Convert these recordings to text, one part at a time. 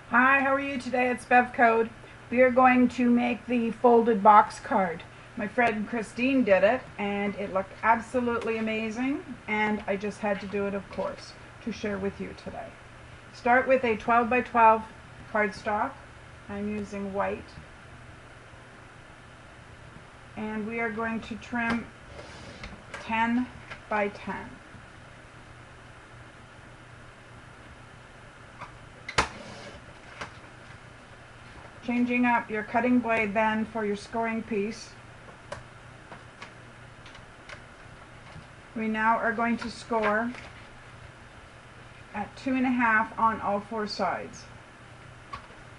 Hi, how are you today? It's Bev Code. We are going to make the folded box card. My friend Christine did it and it looked absolutely amazing, and I just had to do it, of course, to share with you today. Start with a 12 by 12 cardstock. I'm using white. And we are going to trim 10 by 10. Changing up your cutting blade then for your scoring piece. We now are going to score at 2.5 on all four sides.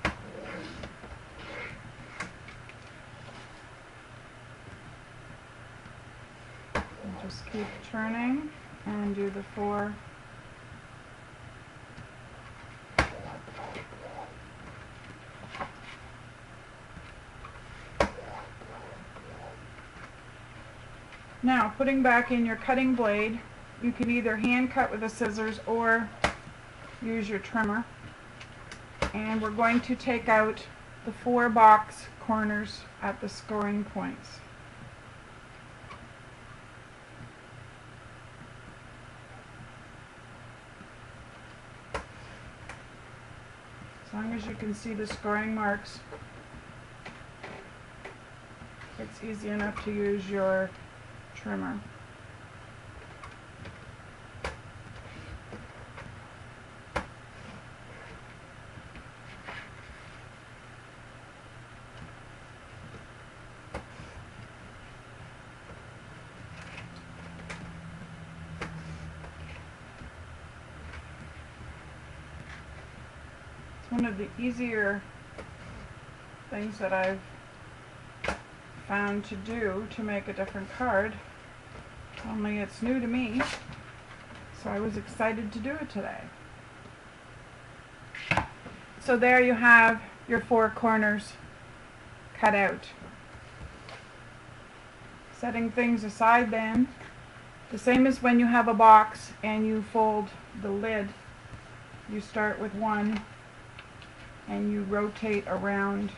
And just keep turning and do the 4. Now, putting back in your cutting blade, you can either hand cut with the scissors or use your trimmer. And we're going to take out the 4 box corners at the scoring points. As long as you can see the scoring marks, it's easy enough to use your trimmer. It's one of the easier things that I've found to do to make a different card, only it's new to me, so I was excited to do it today. So there you have your 4 corners cut out. Setting things aside then, the same as when you have a box and you fold the lid. You start with 1 and you rotate around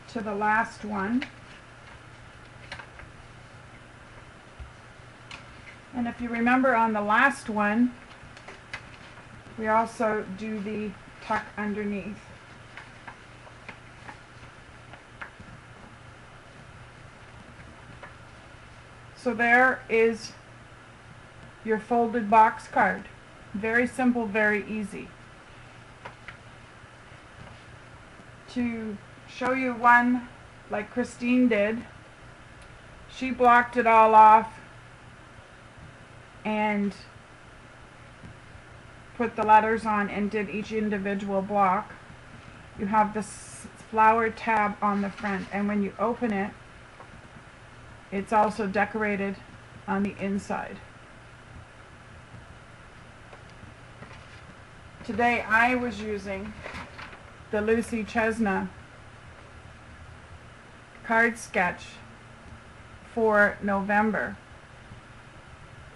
to the last one. And if you remember on the last one, we also do the tuck underneath. So there is your folded box card. Very simple, very easy. To show you one like Christine did, she blocked it all off and put the letters on and did each individual block. You have this flower tab on the front, and when you open it, it's also decorated on the inside. Today I was using the Chesna card sketch for November.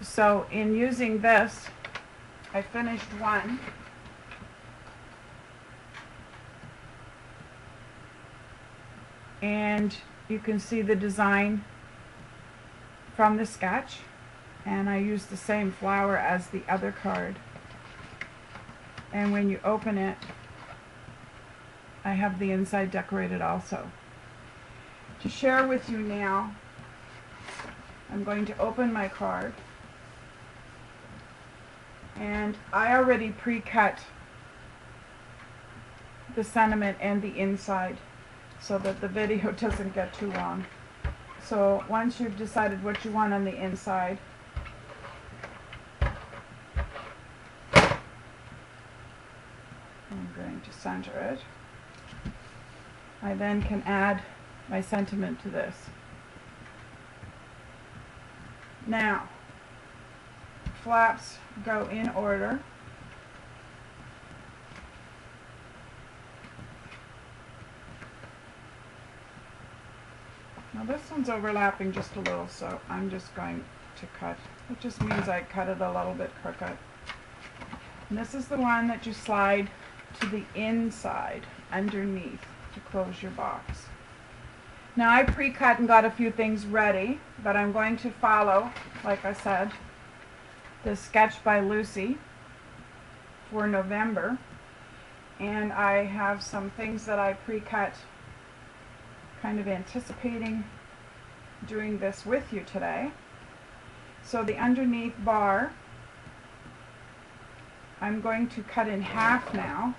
So in using this, I finished one. And you can see the design from the sketch, and I used the same flower as the other card. And when you open it, I have the inside decorated also. To share with you now, I'm going to open my card, and I already pre-cut the sentiment and the inside so that the video doesn't get too long. So once you've decided what you want on the inside, I'm going to center it. I then can add my sentiment to this. Now, flaps go in order. Now this one's overlapping just a little, so I'm just going to cut. It just means I cut it a little bit crooked. And this is the one that you slide to the inside, underneath, to close your box. Now I pre-cut and got a few things ready, but I'm going to follow, like I said, the sketch by Lucy for November. And I have some things that I pre-cut, kind of anticipating doing this with you today. So the underneath bar, I'm going to cut in half now.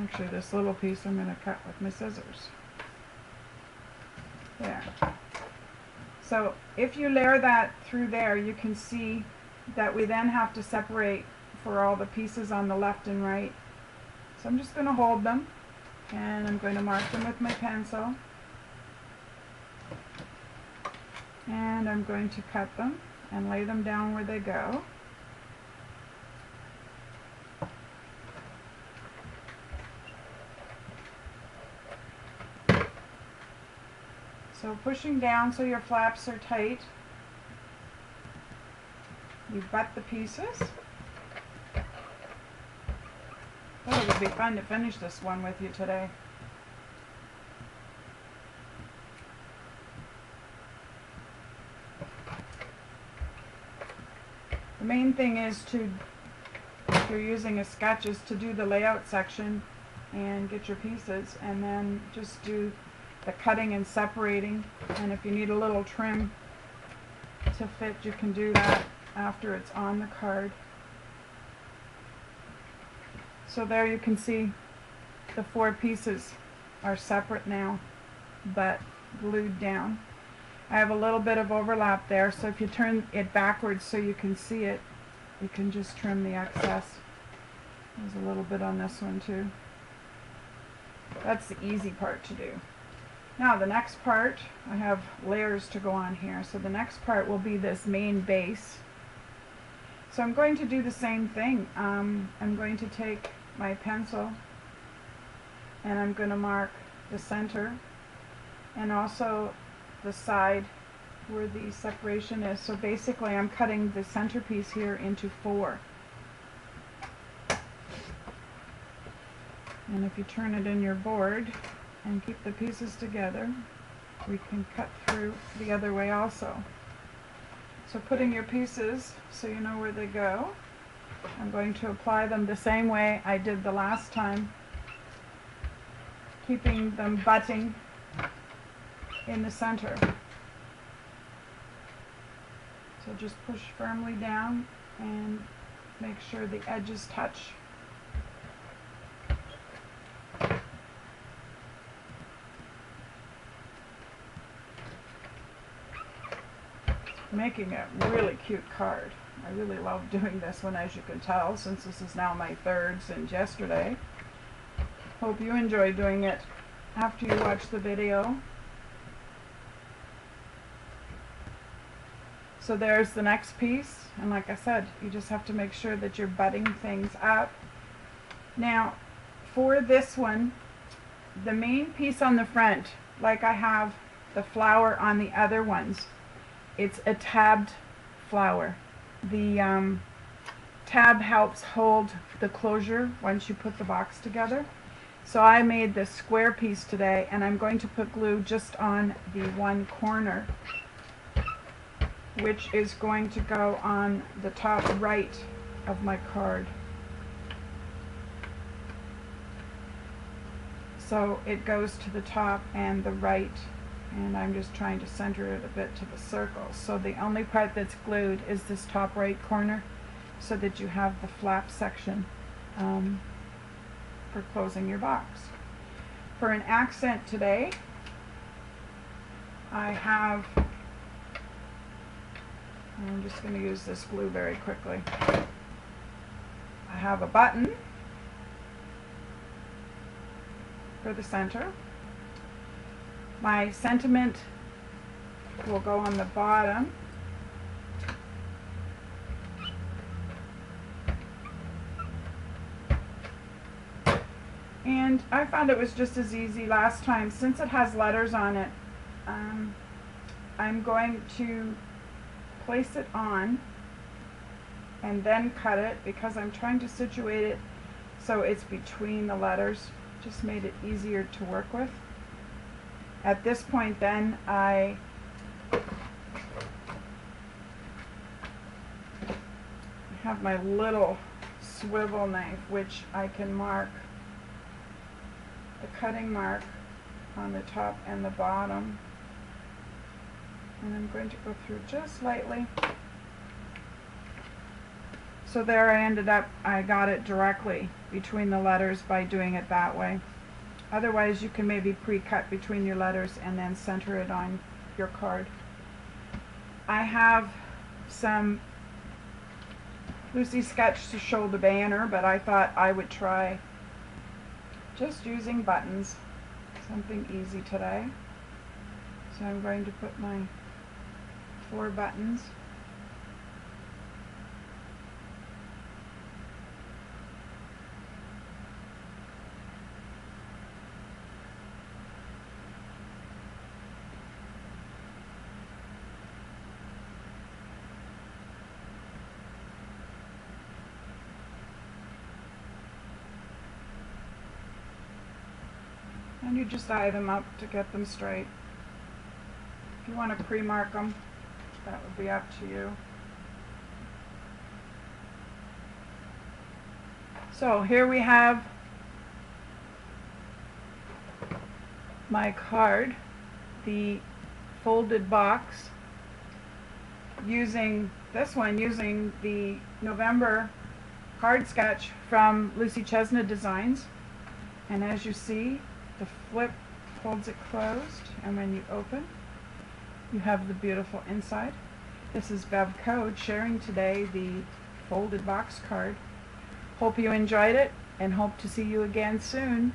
Actually, this little piece I'm going to cut with my scissors. There. So if you layer that through there, you can see that we then have to separate for all the pieces on the left and right. So I'm just going to hold them, and I'm going to mark them with my pencil. And I'm going to cut them and lay them down where they go. So pushing down so your flaps are tight. You butt the pieces. Oh, it would be fun to finish this one with you today. The main thing is to, if you're using a sketch, is to do the layout section and get your pieces, and then just do the cutting and separating. And if you need a little trim to fit, you can do that after it's on the card. So there you can see the 4 pieces are separate now, but glued down. I have a little bit of overlap there, so if you turn it backwards so you can see it, you can just trim the excess. There's a little bit on this one too. That's the easy part to do. Now the next part, I have layers to go on here, so the next part will be this main base. So I'm going to do the same thing. I'm going to take my pencil and I'm going to mark the center and also the side where the separation is. So basically I'm cutting the centerpiece here into 4. And if you turn it in your board and keep the pieces together, we can cut through the other way also. So putting your pieces so you know where they go, I'm going to apply them the same way I did the last time, keeping them butting in the center. So just push firmly down and make sure the edges touch. Making a really cute card. I really love doing this one, as you can tell, since this is now my 3rd since yesterday. Hope you enjoy doing it after you watch the video. So there's the next piece, and like I said, you just have to make sure that you're butting things up. Now for this one, the main piece on the front, like I have the flower on the other ones, it's a tabbed flower. The tab helps hold the closure once you put the box together. So I made this square piece today, and I'm going to put glue just on the one corner, which is going to go on the top right of my card. So it goes to the top and the right, and I'm just trying to center it a bit to the circle. So the only part that's glued is this top right corner, so that you have the flap section for closing your box. For an accent today, I have, I'm just going to use this glue very quickly. I have a button for the center. My sentiment will go on the bottom. And I found it was just as easy last time. Since it has letters on it, I'm going to place it on and then cut it, because I'm trying to situate it so it's between the letters. Just made it easier to work with. At this point then, I have my little swivel knife, which I can mark the cutting mark on the top and the bottom. And I'm going to go through just lightly. So there I ended up, I got it directly between the letters by doing it that way. Otherwise you can maybe pre-cut between your letters and then center it on your card. I have some Lucy sketch to show the banner, but I thought I would try just using buttons, something easy today. So I'm going to put my 4 buttons. And you just eye them up to get them straight. If you want to pre-mark them, that would be up to you. So here we have my card, the folded box, using this one, using the November card sketch from Lucy Chesna Designs. And as you see, the flip holds it closed, and when you open, you have the beautiful inside. This is Bev Code sharing today the folded box card. Hope you enjoyed it, and hope to see you again soon.